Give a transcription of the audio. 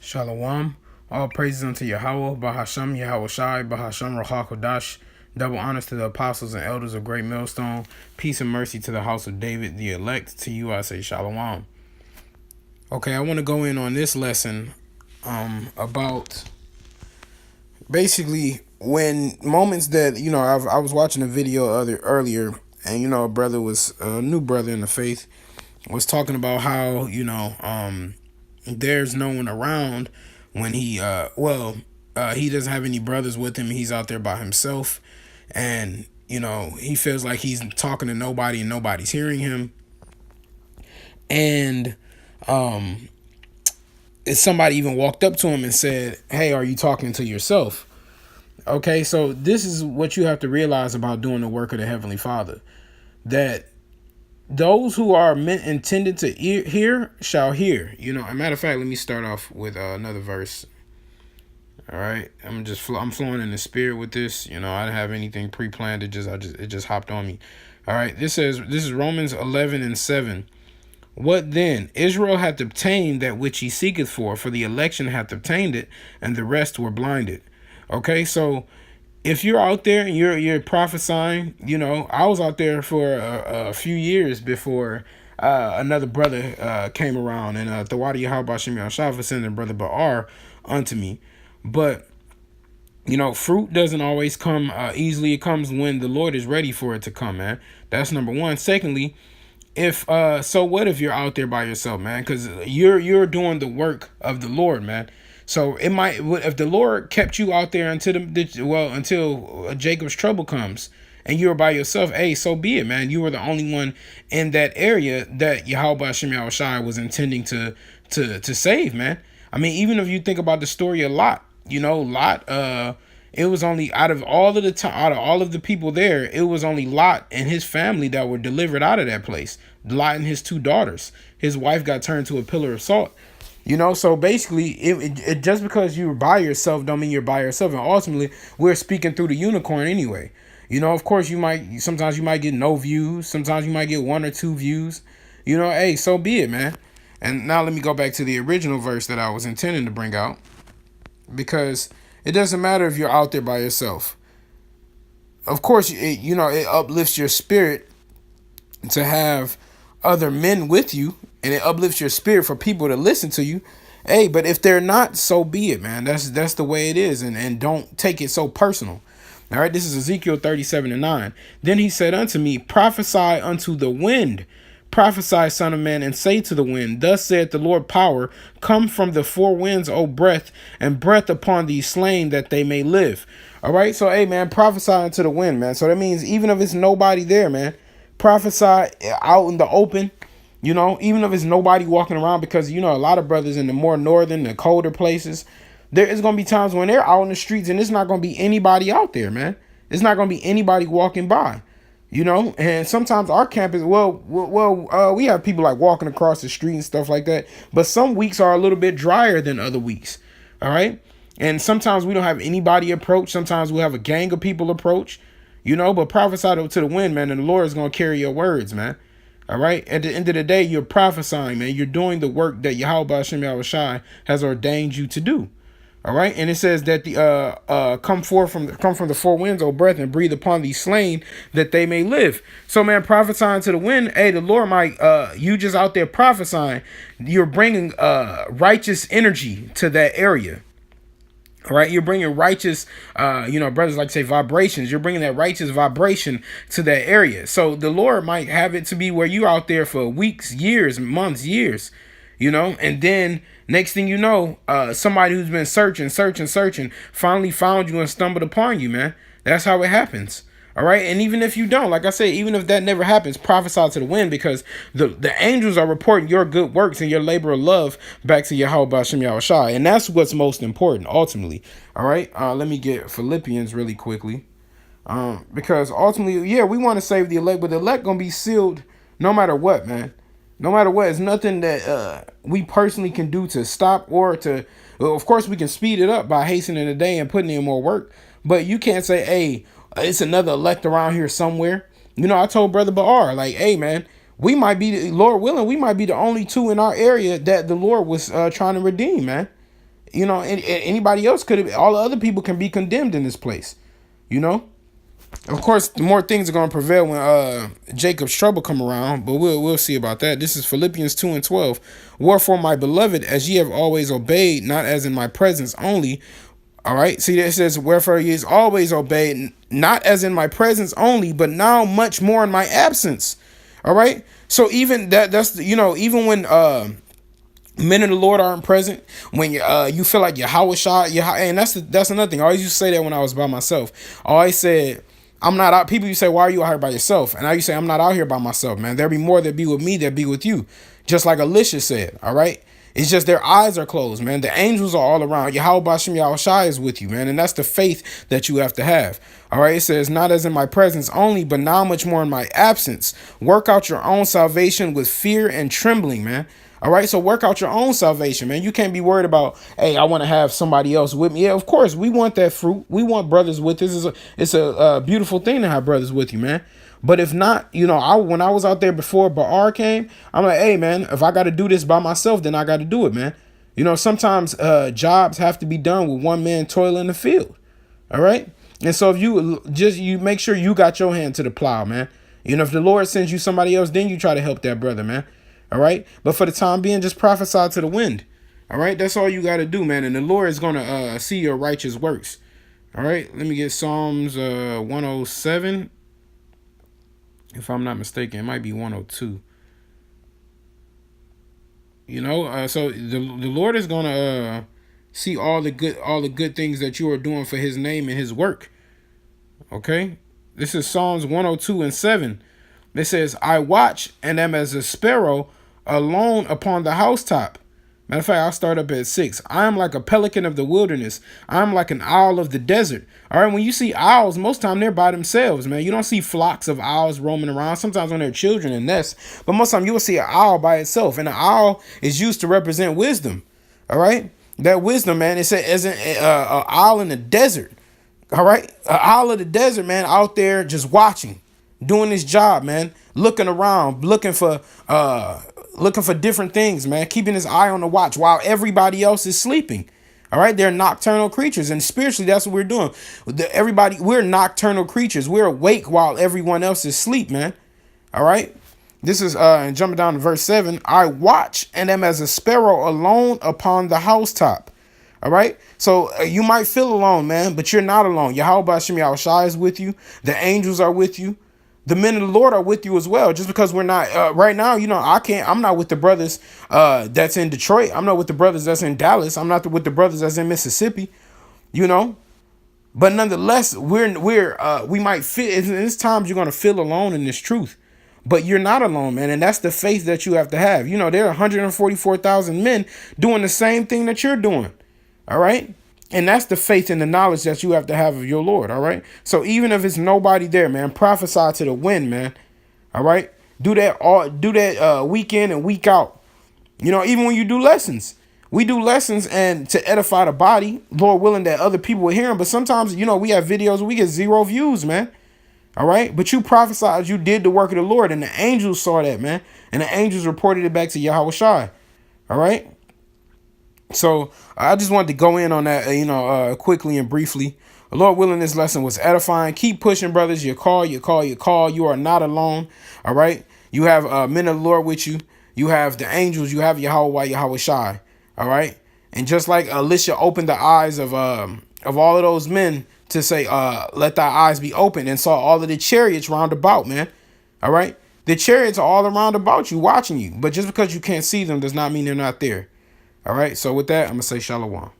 Shalom. All praises unto Yahweh, Bahasham, Yahweh Shai, Bahasham, Rahak Kodash. Double honors to the apostles and elders of Great Millstone. Peace and mercy to the house of David, the elect. To you I say Shalom. Okay, I want to go in on this lesson about basically when moments that, I was watching a video earlier, and, a new brother in the faith, was talking about how, there's no one around when he doesn't have any brothers with him. He's out there by himself, and he feels like he's talking to nobody and nobody's hearing him. And if somebody even walked up to him and said, "Hey, are you talking to yourself?" Okay, so this is what you have to realize about doing the work of the Heavenly Father, that those who are intended to hear shall hear. A matter of fact, let me start off with another verse. All right, I'm flowing in the spirit with this. I didn't have anything pre-planned. It just hopped on me. All right, this is Romans 11:7. What then? Israel hath obtained that which he seeketh for the election hath obtained it, and the rest were blinded. Okay, so if you're out there and you're prophesying, I was out there for a few years before another brother came around, and Thawadi Yahweh Shem Yahshua sending brother Ba'ar unto me. But fruit doesn't always come easily. It comes when the Lord is ready for it to come, man. That's number one. Secondly, so what if you're out there by yourself, man? Because you're doing the work of the Lord, man. So it might, if the Lord kept you out there until Jacob's trouble comes, and you're by yourself, hey, so be it, man. You were the only one in that area that Yahweh Shem Yahushai was intending to save, man. I mean, even if you think about the story of Lot, Lot, it was only out of all of the people there, it was only Lot and his family that were delivered out of that place. Lot and his two daughters. His wife got turned to a pillar of salt. So basically, it just because you're by yourself don't mean you're by yourself. And ultimately, we're speaking through the unicorn anyway. Of course, sometimes you might get no views. Sometimes you might get 1 or 2 views. Hey, so be it, man. And now let me go back to the original verse that I was intending to bring out, because it doesn't matter if you're out there by yourself. Of course, it uplifts your spirit to have other men with you, and it uplifts your spirit for people to listen to you. Hey, but if they're not, so be it, man. That's the way it is, and don't take it so personal. All right, this is Ezekiel 37:9. Then he said unto me, prophesy unto the wind. Prophesy, son of man, and say to the wind, thus saith the Lord power, come from the 4 winds, O breath, and breath upon these slain that they may live. All right, so hey, man, prophesy unto the wind, man. So that means even if it's nobody there, man, prophesy out in the open, even if it's nobody walking around, because, a lot of brothers in the more northern, the colder places, there is going to be times when they're out in the streets and it's not going to be anybody out there, man. It's not going to be anybody walking by. And sometimes our campus, we have people like walking across the street and stuff like that. But some weeks are a little bit drier than other weeks. All right. And sometimes we don't have anybody approach. Sometimes we have a gang of people approach, but prophesy to the wind, man. And the Lord is going to carry your words, man. All right. At the end of the day, you're prophesying, man. You're doing the work that Yahweh Shem Yahushai has ordained you to do. All right, and it says that the come from the 4 winds, O breath, and breathe upon these slain that they may live. So, man, prophesying to the wind, hey, the Lord might you just out there prophesying, you're bringing righteous energy to that area. All right, you're bringing righteous, brothers like to say vibrations. You're bringing that righteous vibration to that area. So the Lord might have it to be where you're out there for weeks, years, months, years, and then next thing you know, somebody who's been searching, finally found you and stumbled upon you, man. That's how it happens. All right. And even if you don't, like I said, even if that never happens, prophesy to the wind, because the angels are reporting your good works and your labor of love back to Yahweh Shem Yahushai. And that's what's most important, ultimately. All right. Let me get Philippians really quickly. Because ultimately, yeah, we want to save the elect, but the elect going to be sealed no matter what, man. No matter what, it's nothing that we personally can do to stop or to, well, of course, we can speed it up by hastening the day and putting in more work. But you can't say, hey, it's another elect around here somewhere. I told Brother Ba'ar, like, hey, man, we might be, Lord willing, we might be the only 2 in our area that the Lord was trying to redeem, man. You know, anybody else could have, all the other people can be condemned in this place, you know. Of course, the more things are going to prevail when Jacob's trouble come around, but we'll see about that. This is Philippians 2:12. Wherefore, my beloved, as ye have always obeyed, not as in my presence only. All right. See, it says, wherefore ye is always obeyed, not as in my presence only, but now much more in my absence. All right. So even that's, you know, even when men of the Lord aren't present, when you feel like Yahweh shot, and that's another thing. I always used to say that when I was by myself. I always said, I'm not out. People, you say, why are you out here by yourself? And I used to say, I'm not out here by myself, man. There be more that be with me that be with you. Just like Alicia said, all right? It's just their eyes are closed, man. The angels are all around. Yahweh Bashem Yahweh Shai is with you, man. And that's the faith that you have to have. All right. It says, not as in my presence only, but now much more in my absence. Work out your own salvation with fear and trembling, man. All right. So work out your own salvation, man. You can't be worried about, hey, I want to have somebody else with me. Yeah, of course, we want that fruit. We want brothers with us. It's a beautiful thing to have brothers with you, man. But if not, you know, when I was out there before Baar came, I'm like, hey, man, if I got to do this by myself, then I got to do it, man. You know, sometimes jobs have to be done with one man toiling in the field. All right. And so if you make sure you got your hand to the plow, man. You know, if the Lord sends you somebody else, then you try to help that brother, man. All right. But for the time being, just prophesy to the wind. All right. That's all you got to do, man. And the Lord is going to see your righteous works. All right. Let me get Psalms 107. If I'm not mistaken, it might be 102. You know, so the Lord is gonna see all the good things that you are doing for His name and His work. Okay, this is Psalms 102:7. It says, "I watch and am as a sparrow alone upon the housetop." Matter of fact, I'll start up at 6. I am like a pelican of the wilderness. I am like an owl of the desert. All right, when you see owls, most time they're by themselves, man. You don't see flocks of owls roaming around. Sometimes when they're children in nests, but most time you will see an owl by itself. And an owl is used to represent wisdom. All right, that wisdom, man. It says as an owl in the desert. All right, an owl of the desert, man, out there just watching, doing his job, man, looking around, looking for different things, man, keeping his eye on the watch while everybody else is sleeping. All right, they're nocturnal creatures, and spiritually, that's what we're doing. We're nocturnal creatures. We're awake while everyone else is asleep, man. All right, this is jumping down to verse 7. I watch and am as a sparrow alone upon the housetop. All right, so you might feel alone, man, but you're not alone. Yahweh Bashem Yahweh Shai is with you. The angels are with you. The men of the Lord are with you as well. Just because we're not right now, you know, I'm not with the brothers that's in Detroit. I'm not with the brothers that's in Dallas. I'm not with the brothers that's in Mississippi, you know. But nonetheless, we might feel, there's times you're going to feel alone in this truth, but you're not alone, man. And that's the faith that you have to have. You know, there are 144,000 men doing the same thing that you're doing. All right. And that's the faith and the knowledge that you have to have of your Lord. All right. So even if it's nobody there, man, prophesy to the wind, man. All right. Do that week in and week out. You know, even when you do lessons, we do lessons and to edify the body, Lord willing that other people will hear them. But sometimes, you know, we have videos where we get 0 views, man. All right. But you prophesied, you did the work of the Lord, and the angels saw that, man. And the angels reported it back to Yahweh Shai. All right. So I just wanted to go in on that, quickly and briefly. Lord willing, this lesson was edifying. Keep pushing, brothers. You call. You are not alone. All right. You have men of the Lord with you. You have the angels. You have Yahweh Shai. All right. And just like Alicia opened the eyes of all of those men to say, let thy eyes be open, and saw all of the chariots round about, man. All right. The chariots are all around about you, watching you. But just because you can't see them does not mean they're not there. All right. So with that, I'm going to say shalom.